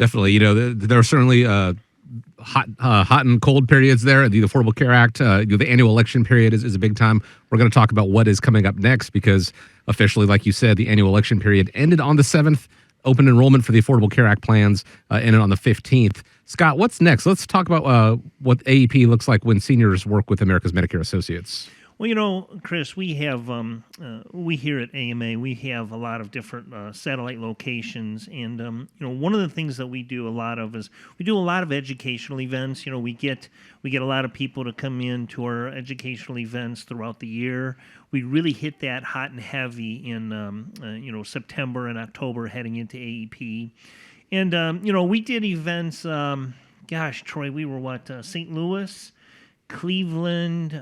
Definitely. There are certainly hot and cold periods there. The Affordable Care Act, the annual election period is a big time. We're going to talk about what is coming up next because officially, like you said, the annual election period ended on the 7th. Open enrollment for the Affordable Care Act plans ended on the 15th. Scott, what's next? Let's talk about what AEP looks like when seniors work with America's Medicare Associates. Well, Chris, we have we here at AMA we have a lot of different satellite locations, and one of the things that we do a lot of is we do a lot of educational events. We get a lot of people to come in to our educational events throughout the year. We really hit that hot and heavy in September and October, heading into AEP, and we did events. Troy, we were St. Louis. Cleveland,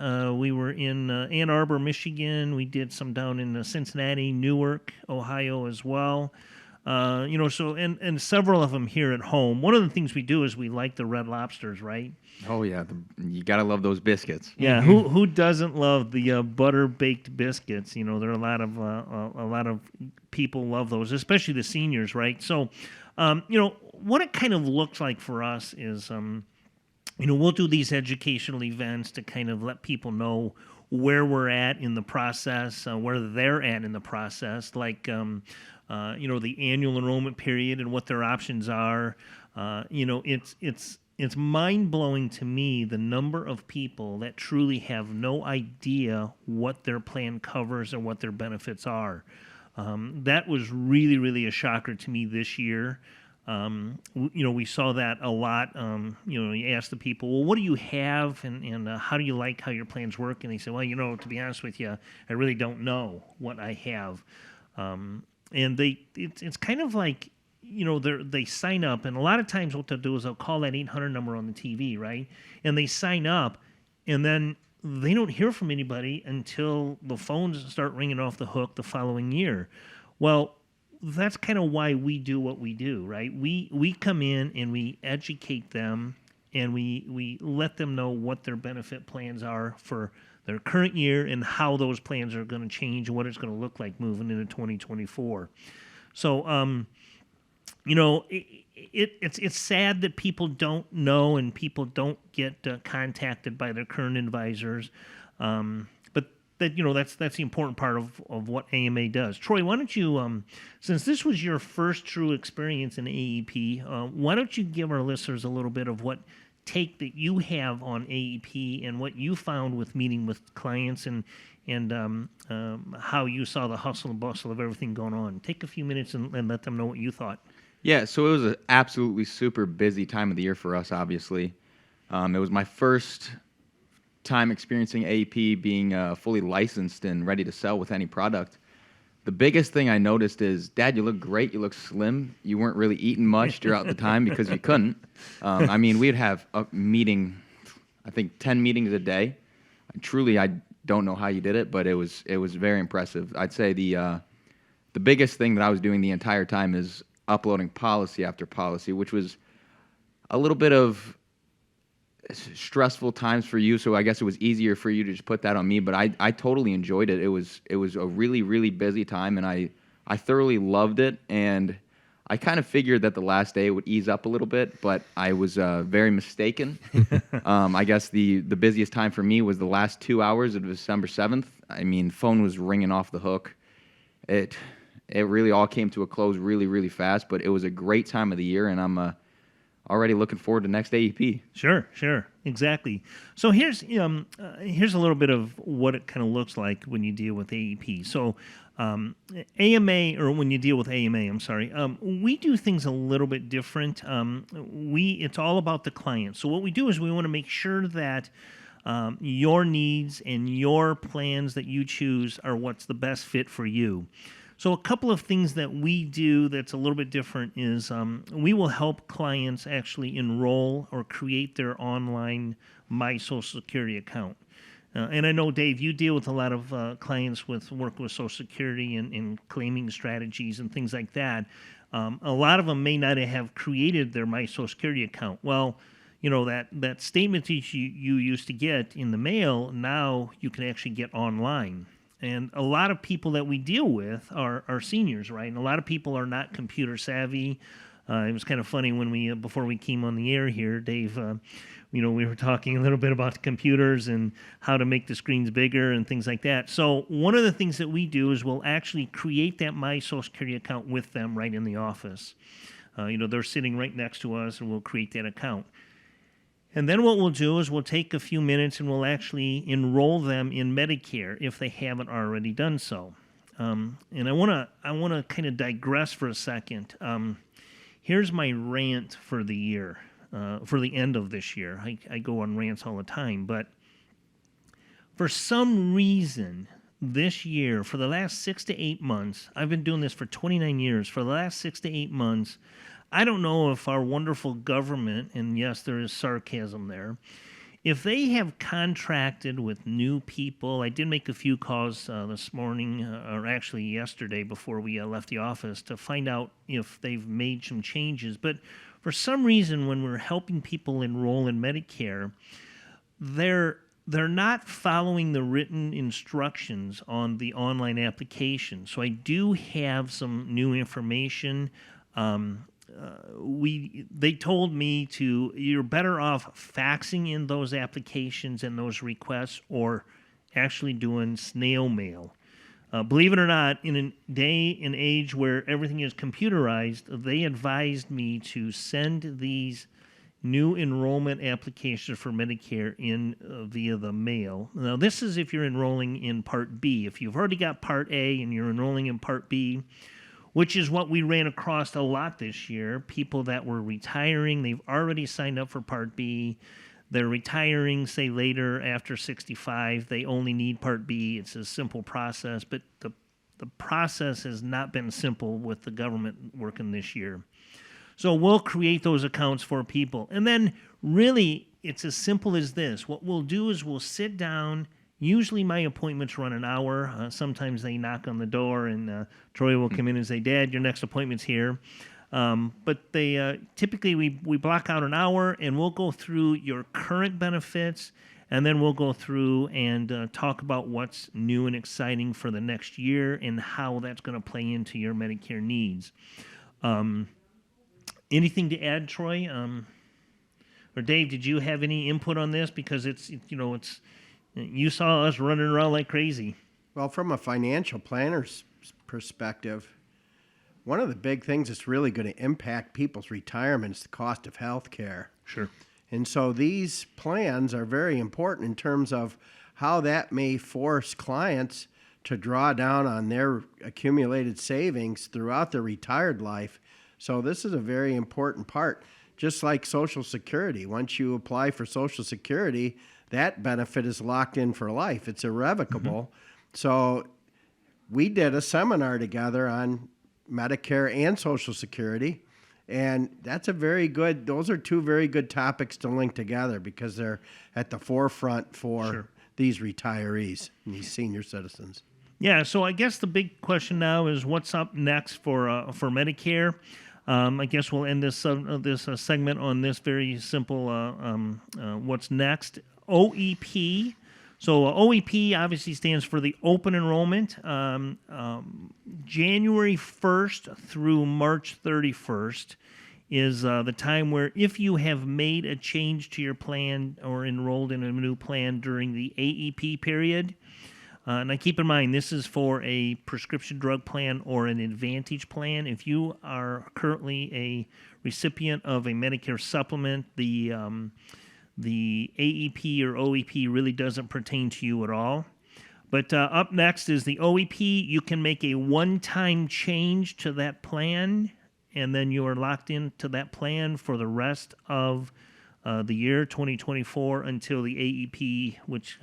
we were in Ann Arbor, Michigan. We did some down in Cincinnati, Newark, Ohio as well. And several of them here at home. One of the things we do is we like the Red Lobsters, right? Oh yeah, you gotta love those biscuits. Yeah, who doesn't love the butter baked biscuits? There are a lot of people love those, especially the seniors, right? So, what it kind of looks like for us is. We'll do these educational events to kind of let people know where we're at in the process, where they're at in the process, like, the annual enrollment period and what their options are. It's mind-blowing to me the number of people that truly have no idea what their plan covers or what their benefits are. That was really, really a shocker to me this year. We saw that a lot. You ask the people, well, what do you have, and how do you like how your plans work? And they say, well, to be honest with you, I really don't know what I have. And it's kind of like, they sign up, and a lot of times what they'll do is they'll call that 800 number on the TV, right? And they sign up, and then they don't hear from anybody until the phones start ringing off the hook the following year. Well, that's kind of why we do what we do, right? We come in and we educate them, and we let them know what their benefit plans are for their current year and how those plans are going to change and what it's going to look like moving into 2024. So, it's sad that people don't know and people don't get contacted by their current advisors. That's the important part of what AMA does. Troy, why don't you, since this was your first true experience in AEP, why don't you give our listeners a little bit of what take that you have on AEP and what you found with meeting with clients and how you saw the hustle and bustle of everything going on. Take a few minutes and let them know what you thought. Yeah, so it was an absolutely super busy time of the year for us, obviously. It was my first time experiencing AEP, being fully licensed and ready to sell with any product. The biggest thing I noticed is, Dad, you look great. You look slim. You weren't really eating much throughout the time because you couldn't. We'd have a meeting, I think 10 meetings a day. Truly, I don't know how you did it, but it was very impressive. I'd say the biggest thing that I was doing the entire time is uploading policy after policy, which was a little bit of stressful times for you, so I guess it was easier for you to just put that on me, but I totally enjoyed it. It was a really, really busy time, and I thoroughly loved it, and I kind of figured that the last day would ease up a little bit, but I was very mistaken. I guess the busiest time for me was the last 2 hours of December 7th. Phone was ringing off the hook. It really all came to a close really, really fast, but it was a great time of the year, and I'm already looking forward to next AEP. Sure, exactly. So here's a little bit of what it kind of looks like when you deal with AEP. So AMA, or when you deal with AMA, I'm sorry, we do things a little bit different. It's all about the client. So what we do is we want to make sure that your needs and your plans that you choose are what's the best fit for you. So a couple of things that we do that's a little bit different is we will help clients actually enroll or create their online My Social Security account. And I know, Dave, you deal with a lot of clients with work with Social Security and claiming strategies and things like that. A lot of them may not have created their My Social Security account. Well, that statement that you used to get in the mail, now you can actually get online. And a lot of people that we deal with are seniors, right? And a lot of people are not computer savvy. It was kind of funny when we before we came on the air here, Dave. We were talking a little bit about computers and how to make the screens bigger and things like that. So one of the things that we do is we'll actually create that My Social Security account with them right in the office. They're sitting right next to us, and we'll create that account. And then what we'll do is we'll take a few minutes and we'll actually enroll them in Medicare if they haven't already done so. And I want to kind of digress for a second. Here's my rant for the year, for the end of this year. I go on rants all the time, but for some reason this year, for the last 6 to 8 months, I've been doing this for 29 years. For the last 6 to 8 months, I don't know if our wonderful government, and yes, there is sarcasm there, if they have contracted with new people. I did make a few calls this morning, or actually yesterday before we left the office, to find out if they've made some changes. But for some reason, when we're helping people enroll in Medicare, they're not following the written instructions on the online application. So I do have some new information. They told me you're better off faxing in those applications and those requests, or actually doing snail mail. Believe it or not, in a day and age where everything is computerized, they advised me to send these new enrollment applications for Medicare in via the mail. Now, this is if you're enrolling in Part B. If you've already got Part A and you're enrolling in Part B, which is what we ran across a lot this year, people that were retiring, they've already signed up for Part B. They're retiring, say, later after 65. They only need Part B. It's a simple process, but the process has not been simple with the government working this year. So we'll create those accounts for people. And then really, it's as simple as this. What we'll do is we'll sit down. Usually my appointments run an hour. Sometimes they knock on the door, and Troy will come in and say, "Dad, your next appointment's here." But they typically we block out an hour, and we'll go through your current benefits, and then we'll go through and talk about what's new and exciting for the next year and how that's going to play into your Medicare needs. Anything to add, Troy? Or Dave, did you have any input on this? Because it's you saw us running around like crazy. Well, from a financial planner's perspective, one of the big things that's really going to impact people's retirement is the cost of health care. Sure. And so these plans are very important in terms of how that may force clients to draw down on their accumulated savings throughout their retired life. So this is a very important part. Just like Social Security, once you apply for Social Security, that benefit is locked in for life. It's irrevocable. Mm-hmm. So we did a seminar together on Medicare and Social Security, and those are two very good topics to link together because they're at the forefront for these retirees and these senior citizens. Yeah, so I guess the big question now is what's up next for Medicare. I guess we'll end this segment on this very simple what's next. OEP. So OEP obviously stands for the open enrollment. January 1st through March 31st is the time where if you have made a change to your plan or enrolled in a new plan during the AEP period, now keep in mind, this is for a prescription drug plan or an Advantage plan. If you are currently a recipient of a Medicare supplement, the AEP or OEP really doesn't pertain to you at all. But up next is the OEP. You can make a one-time change to that plan, and then you are locked into that plan for the rest of the year 2024 until the AEP, which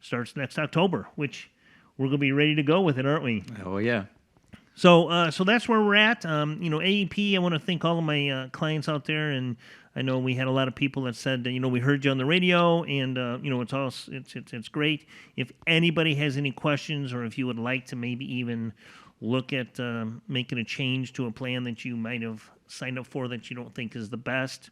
starts next October, which we're going to be ready to go with it, aren't we? Oh, yeah. So that's where we're at. AEP, I want to thank all of my clients out there, and I know we had a lot of people that said, we heard you on the radio, and it's great. If anybody has any questions, or if you would like to maybe even look at making a change to a plan that you might have signed up for that you don't think is the best,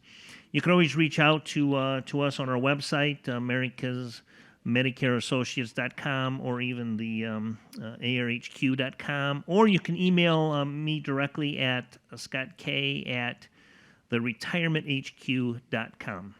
you can always reach out to us on our website, America's MedicareAssociates.com or even the ARHQ.com, or you can email me directly at Scott K at theretirementhq.com.